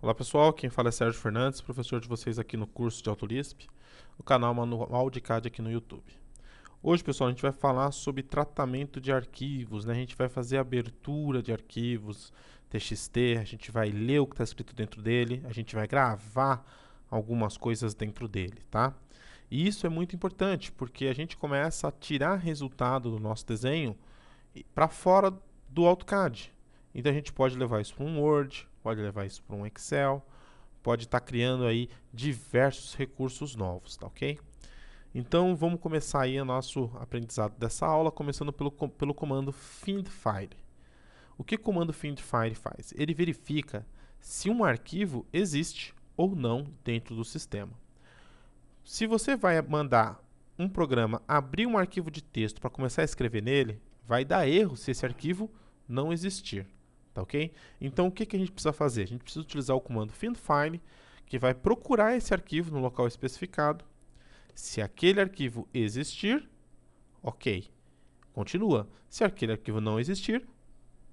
Olá pessoal, quem fala é Sérgio Fernandes, professor de vocês aqui no curso de AutoLisp, o canal Manual de CAD aqui no YouTube. Hoje, pessoal, a gente vai falar sobre tratamento de arquivos, né? A gente vai fazer abertura de arquivos TXT, a gente vai ler o que está escrito dentro dele, a gente vai gravar algumas coisas dentro dele, tá? E isso é muito importante, porque a gente começa a tirar resultado do nosso desenho para fora do AutoCAD. Então a gente pode levar isso para um Word, pode levar isso para um Excel, pode estar criando aí diversos recursos novos, tá ok? Então vamos começar aí o nosso aprendizado dessa aula, começando pelo comando findFile. O que o comando findFile faz? Ele verifica se um arquivo existe ou não dentro do sistema. Se você vai mandar um programa abrir um arquivo de texto para começar a escrever nele, vai dar erro se esse arquivo não existir, tá ok? Então o que a gente precisa fazer? A gente precisa utilizar o comando findFile, que vai procurar esse arquivo no local especificado. Se aquele arquivo existir, ok, continua. Se aquele arquivo não existir,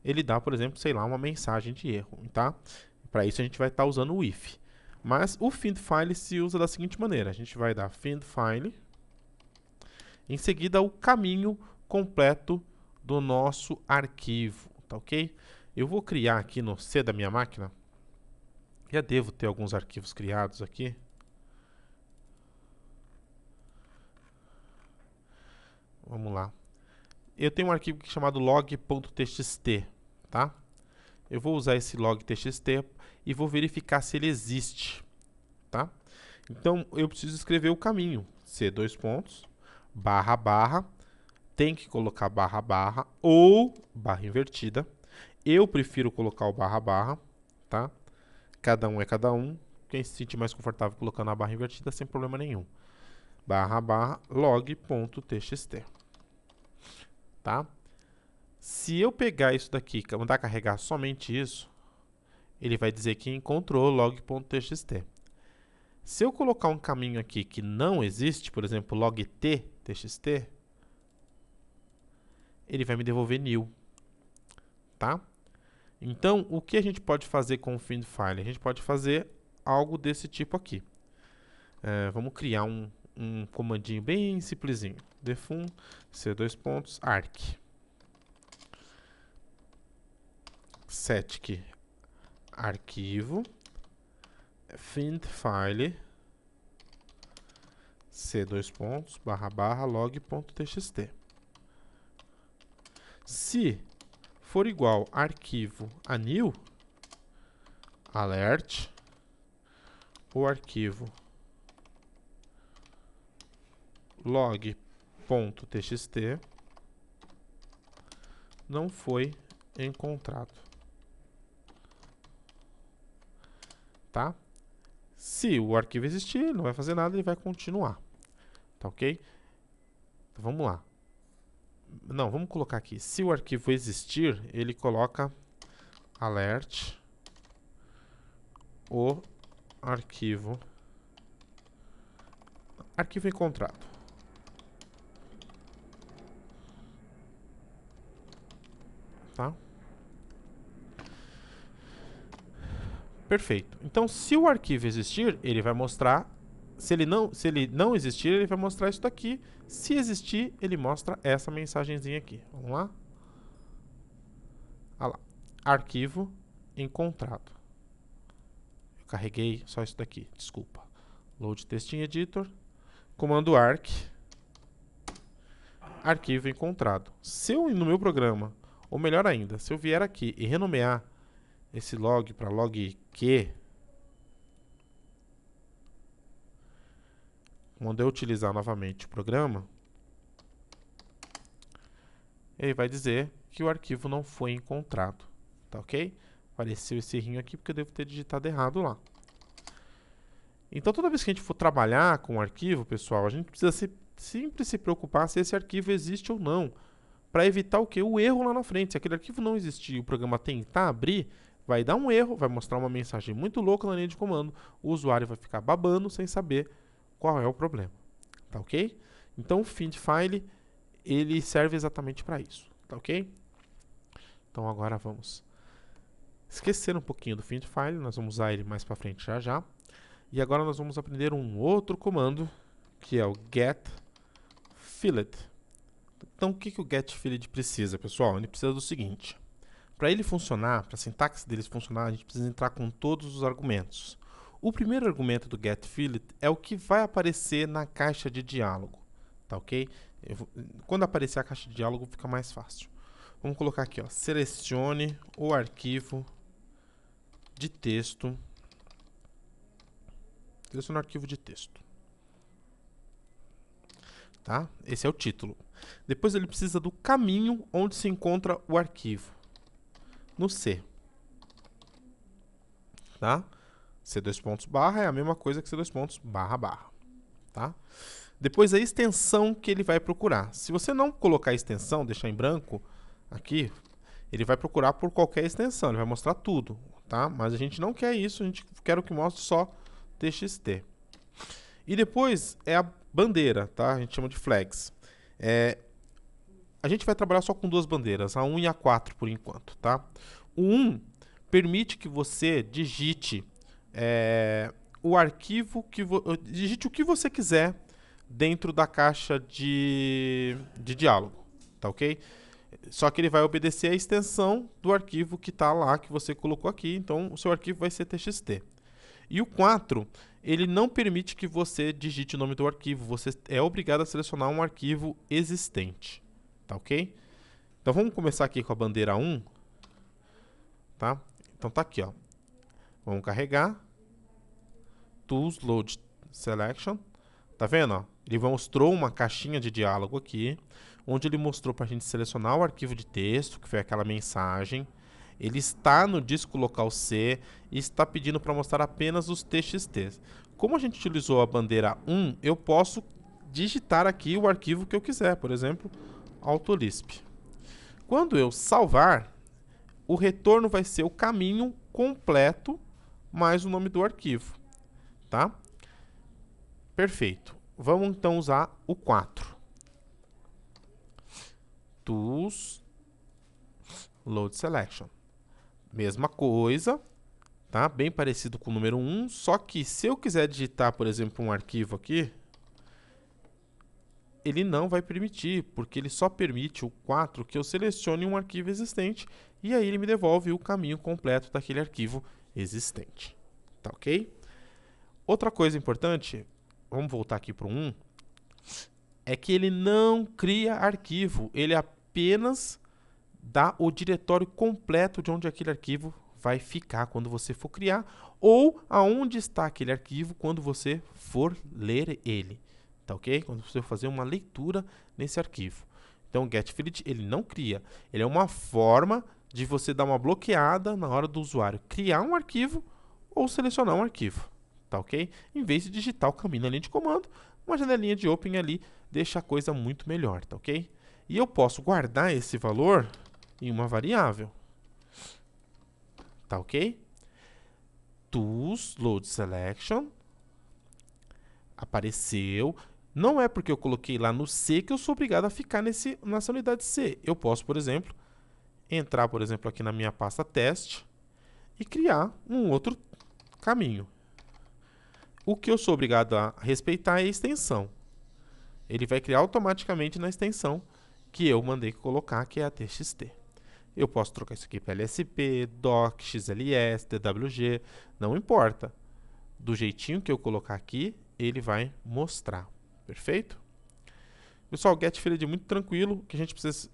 ele dá, por exemplo, sei lá, uma mensagem de erro, tá? Para isso a gente vai estar usando o if. Mas o findFile se usa da seguinte maneira: a gente vai dar findFile, em seguida o caminho completo do nosso arquivo, tá ok? Eu vou criar aqui no C da minha máquina, já devo ter alguns arquivos criados aqui. Vamos lá. Eu tenho um arquivo aqui chamado log.txt, tá? Eu vou usar esse log.txt e vou verificar se ele existe, tá? Então, eu preciso escrever o caminho, C, dois pontos, barra, barra, tem que colocar barra, barra ou barra invertida. Eu prefiro colocar o barra, barra, tá? Cada um é cada um. Quem se sentir mais confortável colocando a barra invertida, sem problema nenhum. Barra, barra, log.txt, tá? Se eu pegar isso daqui e mandar carregar somente isso, ele vai dizer que encontrou log.txt. Se eu colocar um caminho aqui que não existe, por exemplo, log.t.txt, ele vai me devolver nil, tá? Então, o que a gente pode fazer com o findFile? A gente pode fazer algo desse tipo aqui. Vamos criar um comandinho bem simplesinho. Defun c2.arc set arquivo findFile c2 barra barra log.txt. Se for igual arquivo a new, alert, o arquivo log.txt não foi encontrado, tá? Se o arquivo existir, ele não vai fazer nada, ele vai continuar, tá ok? Então, vamos lá. Não, vamos colocar aqui. Se o arquivo existir, ele coloca alert, o arquivo encontrado. Tá? Perfeito. Então, se o arquivo existir, ele vai mostrar. Se ele não existir, ele vai mostrar isso daqui. Se existir, ele mostra essa mensagenzinha aqui. Vamos lá? Olha lá. Arquivo encontrado. Eu carreguei só isso daqui, desculpa. Load Text Editor. Comando arc. Arquivo encontrado. Se eu, no meu programa, ou melhor ainda, se eu vier aqui e renomear esse log para log Q, quando eu utilizar novamente o programa, ele vai dizer que o arquivo não foi encontrado, tá ok? Apareceu esse errinho aqui porque eu devo ter digitado errado lá. Então, toda vez que a gente for trabalhar com o arquivo, pessoal, a gente precisa sempre se preocupar se esse arquivo existe ou não, para evitar o quê? O erro lá na frente. Se aquele arquivo não existir e o programa tentar abrir, vai dar um erro, vai mostrar uma mensagem muito louca na linha de comando, o usuário vai ficar babando sem saber qual é o problema, tá ok? Então, o findFile, ele serve exatamente para isso, tá ok? Então, agora vamos esquecer um pouquinho do find_file, nós vamos usar ele mais para frente já já. E agora nós vamos aprender um outro comando, que é o getField. Então, o que o getField precisa, pessoal? Ele precisa do seguinte. Para ele funcionar, para a sintaxe dele funcionar, a gente precisa entrar com todos os argumentos. O primeiro argumento do getField é o que vai aparecer na caixa de diálogo, tá ok? Quando aparecer a caixa de diálogo, fica mais fácil. Vamos colocar aqui, ó, selecione o arquivo de texto. Selecione o arquivo de texto. Tá? Esse é o título. Depois ele precisa do caminho onde se encontra o arquivo. No C. Tá? C2 é a mesma coisa que C2 barra. Tá? Depois a extensão que ele vai procurar. Se você não colocar a extensão, deixar em branco aqui, ele vai procurar por qualquer extensão, ele vai mostrar tudo, tá? Mas a gente não quer isso, a gente quer que mostre só txt. E depois é a bandeira, tá? A gente chama de flags. A gente vai trabalhar só com duas bandeiras, a 1 e a 4 por enquanto, tá? O 1 permite que você digite o arquivo, digite o que você quiser dentro da caixa de diálogo, tá ok? Só que ele vai obedecer a extensão do arquivo que está lá, que você colocou aqui, então o seu arquivo vai ser txt. E o 4, ele não permite que você digite o nome do arquivo, você é obrigado a selecionar um arquivo existente, tá ok? Então vamos começar aqui com a bandeira 1, tá? Então tá aqui, ó. Vamos carregar, Tools, Load Selection, tá vendo, ó? Ele mostrou uma caixinha de diálogo aqui, onde ele mostrou para a gente selecionar o arquivo de texto, que foi aquela mensagem. Ele está no disco local C e está pedindo para mostrar apenas os txt. Como a gente utilizou a bandeira 1, eu posso digitar aqui o arquivo que eu quiser, por exemplo, Autolisp. Quando eu salvar, o retorno vai ser o caminho completo mais o nome do arquivo, tá? Perfeito. Vamos então usar o 4. Tools, Load Selection. Mesma coisa, tá? Bem parecido com o número 1, só que se eu quiser digitar, por exemplo, um arquivo aqui, ele não vai permitir, porque ele só permite o 4 que eu selecione um arquivo existente e aí ele me devolve o caminho completo daquele arquivo existente. Tá ok? Outra coisa importante, vamos voltar aqui para o 1, é que ele não cria arquivo, ele apenas dá o diretório completo de onde aquele arquivo vai ficar quando você for criar, ou aonde está aquele arquivo quando você for ler ele, tá ok? Quando você for fazer uma leitura nesse arquivo. Então o getField ele não cria, ele é uma forma de você dar uma bloqueada na hora do usuário criar um arquivo ou selecionar um arquivo, tá ok? Em vez de digitar o caminho na linha de comando, uma janelinha de open ali deixa a coisa muito melhor, tá ok? E eu posso guardar esse valor em uma variável, tá ok? Tools, Load Selection, apareceu. Não é porque eu coloquei lá no C que eu sou obrigado a ficar nessa unidade C. Eu posso, por exemplo, entrar, por exemplo, aqui na minha pasta teste e criar um outro caminho. O que eu sou obrigado a respeitar é a extensão. Ele vai criar automaticamente na extensão que eu mandei colocar, que é a txt. Eu posso trocar isso aqui para LSP, doc, XLS, DWG, não importa. Do jeitinho que eu colocar aqui, ele vai mostrar. Perfeito? Pessoal, o getField é muito tranquilo. O que a gente precisa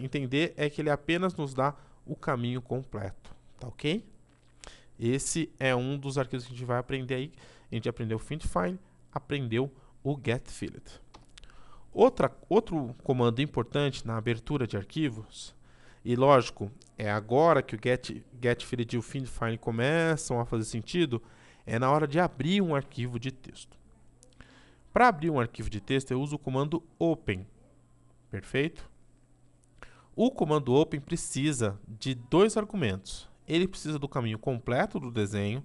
entender é que ele apenas nos dá o caminho completo. Tá ok? Esse é um dos arquivos que a gente vai aprender aí. A gente aprendeu o find_file, aprendeu o getField. Outro comando importante na abertura de arquivos, e lógico, é agora que o getField e o find_file começam a fazer sentido, é na hora de abrir um arquivo de texto. Para abrir um arquivo de texto, eu uso o comando open. Perfeito? O comando open precisa de dois argumentos. Ele precisa do caminho completo do desenho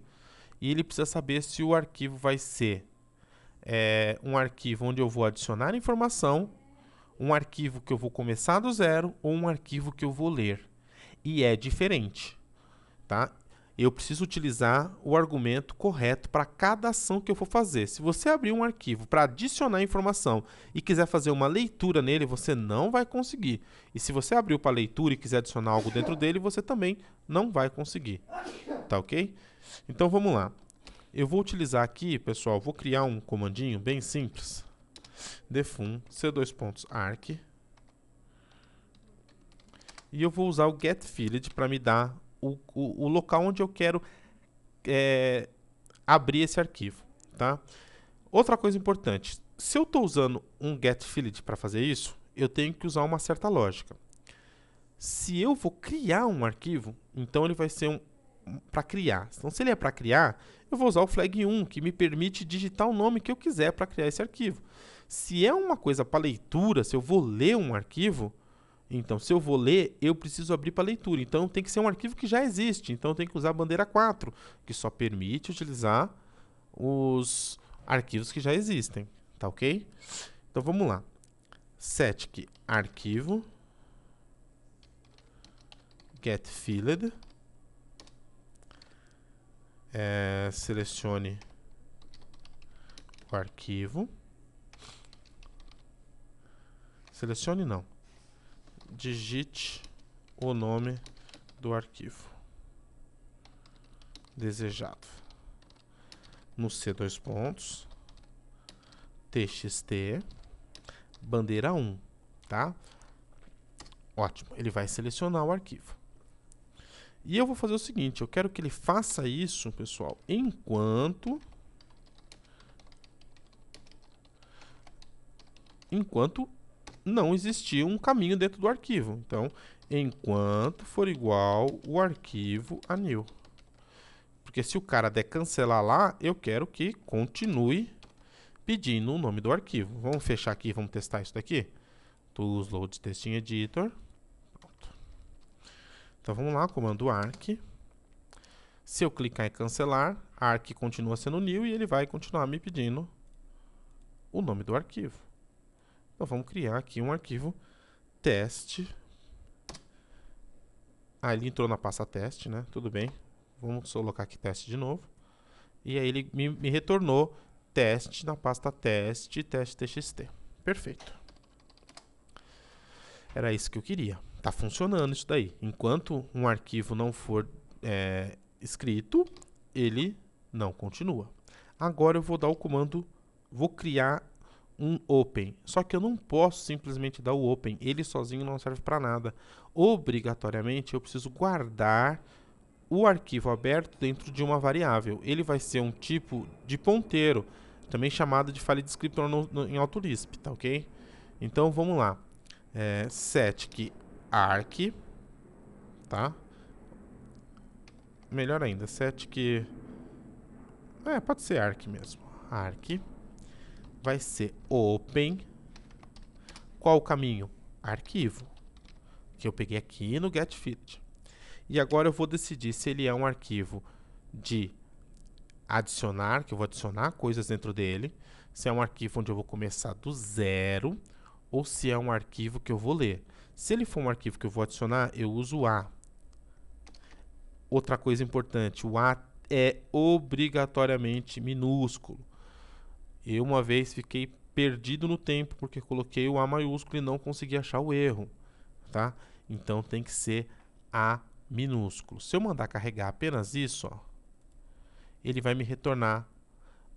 e ele precisa saber se o arquivo vai ser um arquivo onde eu vou adicionar informação, um arquivo que eu vou começar do zero ou um arquivo que eu vou ler. E é diferente. tá? Eu preciso utilizar o argumento correto para cada ação que eu for fazer. Se você abrir um arquivo para adicionar informação e quiser fazer uma leitura nele, você não vai conseguir. E se você abriu para leitura e quiser adicionar algo dentro dele, você também não vai conseguir. Tá ok? Então vamos lá. Eu vou utilizar aqui, pessoal, vou criar um comandinho bem simples. Defun c2.arc. E eu vou usar o getField para me dar o local onde eu quero abrir esse arquivo, tá? Outra coisa importante, se eu estou usando um getField para fazer isso, eu tenho que usar uma certa lógica. Se eu vou criar um arquivo, então ele vai ser para criar. Então, se ele é para criar, eu vou usar o flag1, que me permite digitar o nome que eu quiser para criar esse arquivo. Se é uma coisa para leitura, se eu vou ler um arquivo, então, se eu vou ler, eu preciso abrir para leitura. Então, tem que ser um arquivo que já existe. Então, eu tenho que usar a bandeira 4, que só permite utilizar os arquivos que já existem. Tá ok? Então, vamos lá. Static arquivo getField. Selecione o arquivo. Selecione não. Digite o nome do arquivo desejado. No C2 pontos, txt, bandeira 1, tá? Ótimo, ele vai selecionar o arquivo. E eu vou fazer o seguinte, eu quero que ele faça isso, pessoal, enquanto não existir um caminho dentro do arquivo. Então, enquanto for igual o arquivo a new. Porque se o cara der cancelar lá, eu quero que continue pedindo o nome do arquivo. Vamos fechar aqui e vamos testar isso daqui? Tools Load Testing Editor. Pronto. Então, vamos lá, comando arc. Se eu clicar em cancelar, arc continua sendo new e ele vai continuar me pedindo o nome do arquivo. Então, vamos criar aqui um arquivo teste. Ele entrou na pasta teste, né? Tudo bem. Vamos colocar aqui teste de novo. E aí ele me retornou teste na pasta teste, teste.txt. Perfeito. Era isso que eu queria. Tá funcionando isso daí. Enquanto um arquivo não for escrito, ele não continua. Agora eu vou dar o comando, vou criar um open. Só que eu não posso simplesmente dar o open. Ele sozinho não serve para nada. Obrigatoriamente eu preciso guardar o arquivo aberto dentro de uma variável. Ele vai ser um tipo de ponteiro, também chamado de file descriptor em Autolisp, tá ok? Então vamos lá. Static arc, tá? Melhor ainda, static... pode ser arc mesmo. Arc. Vai ser open. Qual o caminho? Arquivo. Que eu peguei aqui no getField. E agora eu vou decidir se ele é um arquivo de adicionar, que eu vou adicionar coisas dentro dele, se é um arquivo onde eu vou começar do zero, ou se é um arquivo que eu vou ler. Se ele for um arquivo que eu vou adicionar, eu uso o A. Outra coisa importante, o A é obrigatoriamente minúsculo. Eu uma vez fiquei perdido no tempo porque coloquei o A maiúsculo e não consegui achar o erro, tá? Então tem que ser A minúsculo. Se eu mandar carregar apenas isso, ó, ele vai me retornar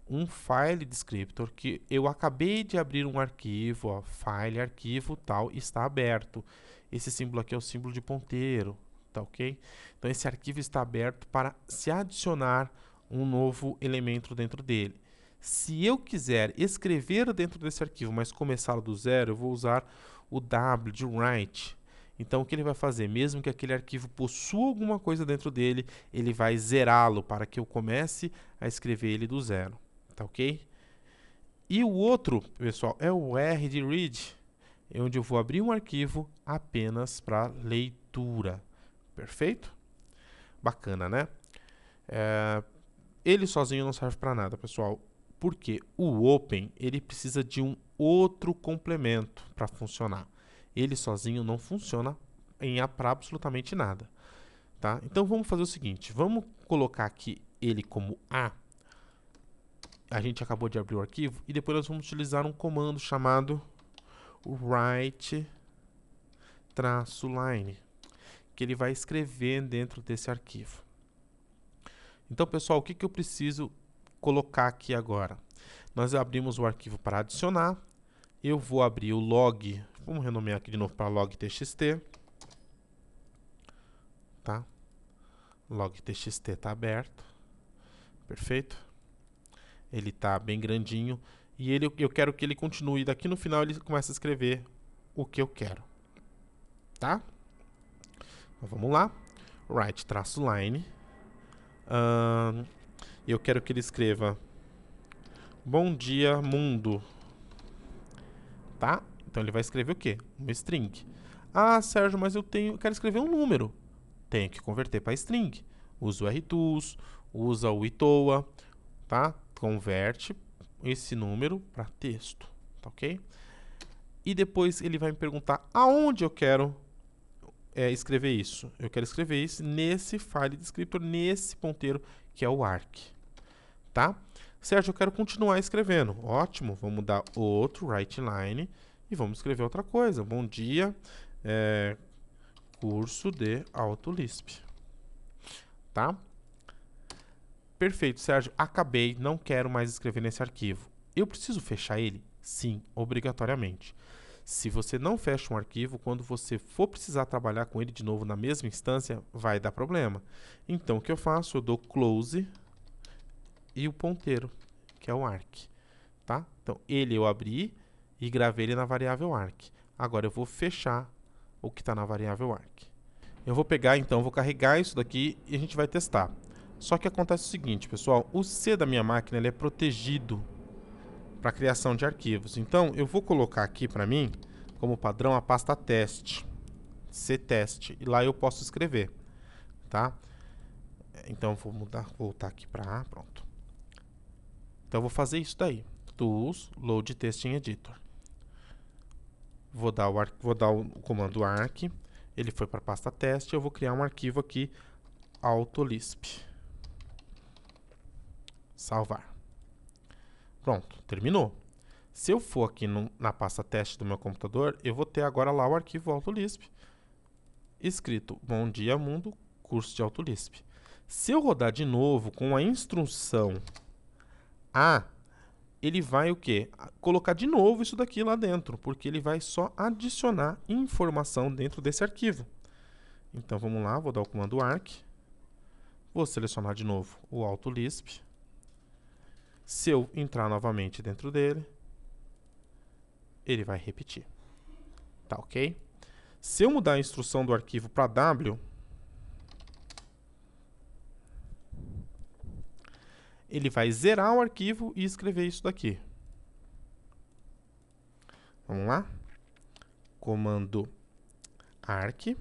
um file descriptor que eu acabei de abrir um arquivo, ó, file, arquivo, tal, está aberto. Esse símbolo aqui é o símbolo de ponteiro, tá ok? Então esse arquivo está aberto para se adicionar um novo elemento dentro dele. Se eu quiser escrever dentro desse arquivo, mas começá-lo do zero, eu vou usar o W de write. Então, o que ele vai fazer? Mesmo que aquele arquivo possua alguma coisa dentro dele, ele vai zerá-lo para que eu comece a escrever ele do zero. Tá ok? E o outro, pessoal, é o R de read, onde eu vou abrir um arquivo apenas para leitura. Perfeito? Bacana, né? Ele sozinho não serve para nada, pessoal. Porque o open, ele precisa de um outro complemento para funcionar. Ele sozinho não funciona para absolutamente nada. tá? Então vamos fazer o seguinte, vamos colocar aqui ele como A. A gente acabou de abrir o arquivo e depois nós vamos utilizar um comando chamado write-line, que ele vai escrever dentro desse arquivo. Então, pessoal, o que eu preciso colocar aqui agora? Nós abrimos o arquivo para adicionar. Eu vou abrir o log, vamos renomear aqui de novo para log.txt, tá? Log.txt está aberto, perfeito. Ele está bem grandinho e eu quero que ele continue. Daqui no final ele começa a escrever o que eu quero, tá? Então, vamos lá, write-line. Eu quero que ele escreva bom dia mundo, tá? Então ele vai escrever o quê? Uma string. Ah, Sérgio, mas eu quero escrever um número. Tenho que converter para string. Usa o rtools, usa o itoa, tá? Converte esse número para texto, tá ok? E depois ele vai me perguntar aonde eu quero escrever isso. Eu quero escrever isso nesse file descriptor, nesse ponteiro que é o arc, tá? Sérgio, eu quero continuar escrevendo. Ótimo, vamos dar outro write-line e vamos escrever outra coisa. Bom dia, curso de AutoLisp, tá? Perfeito, Sérgio, acabei, não quero mais escrever nesse arquivo. Eu preciso fechar ele? Sim, obrigatoriamente. Se você não fecha um arquivo, quando você for precisar trabalhar com ele de novo na mesma instância, vai dar problema. Então, o que eu faço? Eu dou close e o ponteiro, que é o arc, tá? Então, ele eu abri e gravei ele na variável arc. Agora, eu vou fechar o que está na variável arc. Eu vou pegar, então, vou carregar isso daqui e a gente vai testar. Só que acontece o seguinte, pessoal, o C da minha máquina ele é protegido para a criação de arquivos. Então, eu vou colocar aqui para mim, como padrão, a pasta teste, ctest, e lá eu posso escrever, tá? Então, vou voltar aqui para A, pronto. Então, eu vou fazer isso daí, tools, load text in editor. Vou dar o comando arc, ele foi para a pasta teste, eu vou criar um arquivo aqui, AutoLisp. Salvar. Pronto, terminou. Se eu for aqui na pasta teste do meu computador, eu vou ter agora lá o arquivo AutoLisp, escrito bom dia mundo, curso de AutoLisp. Se eu rodar de novo com a instrução A, ele vai o quê? Colocar de novo isso daqui lá dentro, porque ele vai só adicionar informação dentro desse arquivo. Então vamos lá, vou dar o comando arc, vou selecionar de novo o AutoLisp. Se eu entrar novamente dentro dele, ele vai repetir. Tá ok? Se eu mudar a instrução do arquivo para W, ele vai zerar o arquivo e escrever isso daqui. Vamos lá? Comando arc.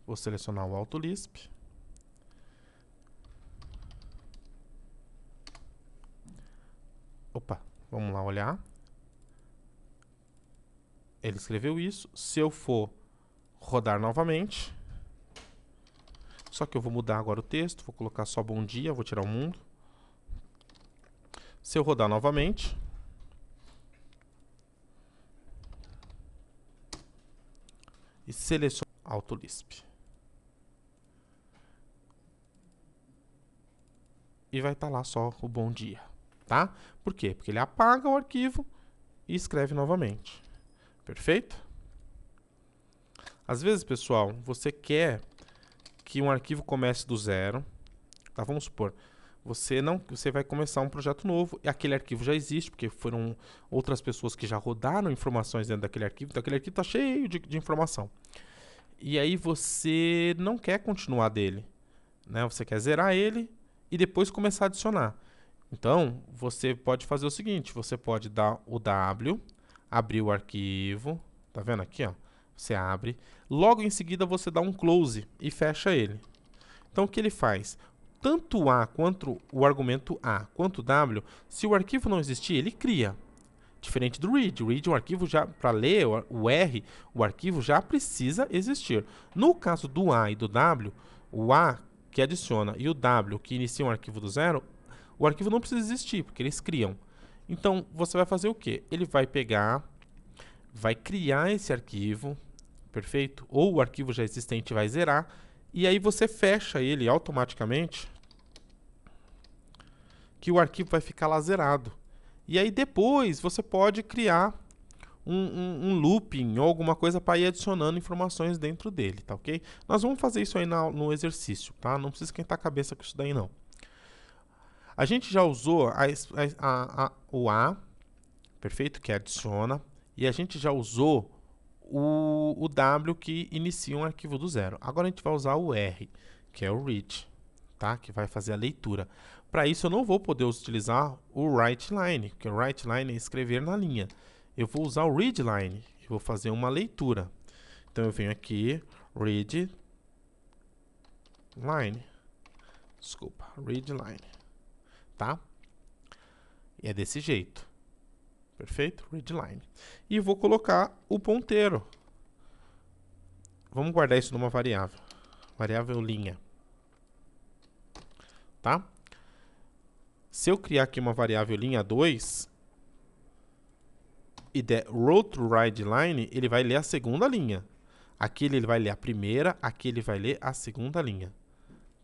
Vou selecionar o AutoLisp. Opa, vamos lá olhar. Ele escreveu isso. Se eu for rodar novamente, só que eu vou mudar agora o texto, vou colocar só bom dia, vou tirar o mundo. Se eu rodar novamente, e selecionar AutoLisp, e vai estar lá só o bom dia, tá? Por quê? Porque ele apaga o arquivo e escreve novamente. Perfeito? Às vezes, pessoal, você quer que um arquivo comece do zero, tá? Vamos supor, você vai começar um projeto novo e aquele arquivo já existe, porque foram outras pessoas que já rodaram informações dentro daquele arquivo, então aquele arquivo está cheio de informação. E aí você não quer continuar dele, né? Você quer zerar ele e depois começar a adicionar. Então, você pode fazer o seguinte, você pode dar o W, abrir o arquivo, tá vendo aqui, ó? Você abre, logo em seguida você dá um close e fecha ele. Então, o que ele faz? Tanto A quanto o argumento A quanto W, se o arquivo não existir, ele cria. Diferente do read. O read, o arquivo já, para ler o R, o arquivo já precisa existir. No caso do A e do W, o A que adiciona e o W que inicia um arquivo do zero, o arquivo não precisa existir, porque eles criam. Então, você vai fazer o quê? Ele vai pegar, vai criar esse arquivo, perfeito? Ou o arquivo já existente vai zerar, e aí você fecha ele automaticamente, que o arquivo vai ficar lá zerado. E aí depois você pode criar um looping ou alguma coisa para ir adicionando informações dentro dele, tá ok? Nós vamos fazer isso aí no exercício, tá? Não precisa esquentar a cabeça com isso daí não. A gente já usou o A, perfeito? Que adiciona. E a gente já usou o W que inicia um arquivo do zero. Agora a gente vai usar o R, que é o read, tá? Que vai fazer a leitura. Para isso eu não vou poder utilizar o writeLine, porque o writeLine é escrever na linha. Eu vou usar o readLine, eu vou fazer uma leitura. Então eu venho aqui, readLine, desculpa, readLine, tá? E é desse jeito, perfeito? ReadLine. E vou colocar o ponteiro. Vamos guardar isso numa variável linha, tá? Se eu criar aqui uma variável linha 2 e der row to readLine, ele vai ler a segunda linha. Aqui ele vai ler a primeira, aqui ele vai ler a segunda linha.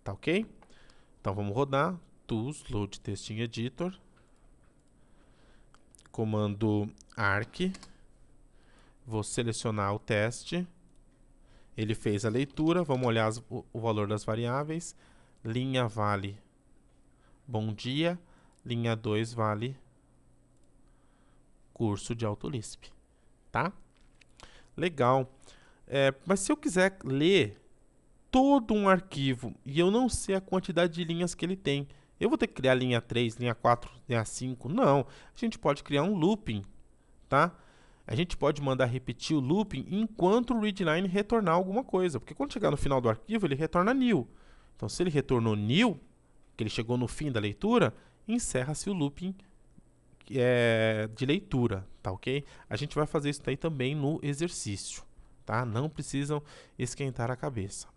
Tá ok? Então vamos rodar. Tools, load testing editor. Comando arc. Vou selecionar o teste. Ele fez a leitura. Vamos olhar o valor das variáveis. Linha vale bom dia. Linha 2 vale curso de AutoLisp. Tá? Legal. Mas se eu quiser ler todo um arquivo e eu não sei a quantidade de linhas que ele tem, eu vou ter que criar linha 3, linha 4, linha 5? Não. A gente pode criar um looping, tá? A gente pode mandar repetir o looping enquanto o readLine retornar alguma coisa, porque quando chegar no final do arquivo, ele retorna nil. Então, se ele retornou nil, que ele chegou no fim da leitura, encerra-se o looping de leitura, tá ok? A gente vai fazer isso daí também no exercício, tá? Não precisam esquentar a cabeça.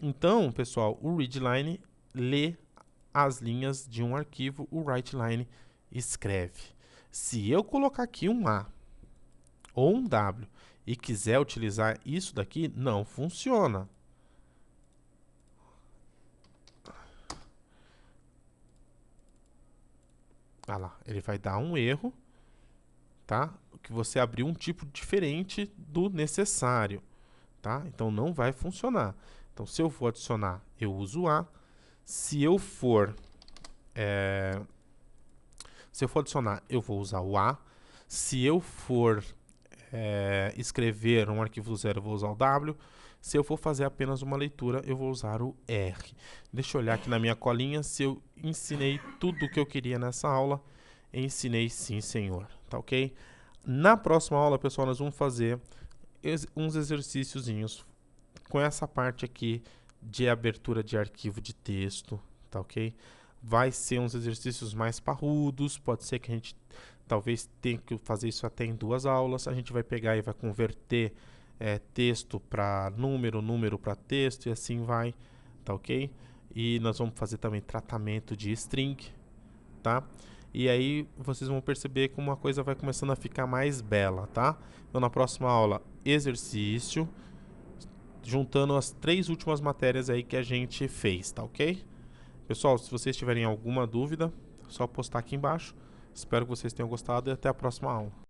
Então, pessoal, o readLine lê as linhas de um arquivo, o writeLine escreve. Se eu colocar aqui um A ou um W e quiser utilizar isso daqui, não funciona. Ah lá, ele vai dar um erro, tá? Que você abriu um tipo diferente do necessário, tá? Então não vai funcionar. Então se eu for adicionar, eu uso A. Se eu for adicionar, eu vou usar o A. Se eu for escrever um arquivo do zero, eu vou usar o W. Se eu for fazer apenas uma leitura, eu vou usar o R. Deixa eu olhar aqui na minha colinha se eu ensinei tudo o que eu queria nessa aula. Ensinei sim, senhor. Tá ok? Na próxima aula, pessoal, nós vamos fazer uns exercíciozinhos com essa parte aqui de abertura de arquivo de texto. Tá ok? Vai ser uns exercícios mais parrudos. Pode ser que a gente talvez tenha que fazer isso até em 2 aulas. A gente vai pegar e vai converter texto para número, número para texto e assim vai, tá ok? E nós vamos fazer também tratamento de string, tá? E aí vocês vão perceber como a coisa vai começando a ficar mais bela, tá? Então na próxima aula, exercício, juntando as 3 últimas matérias aí que a gente fez, tá ok? Pessoal, se vocês tiverem alguma dúvida, é só postar aqui embaixo. Espero que vocês tenham gostado e até a próxima aula.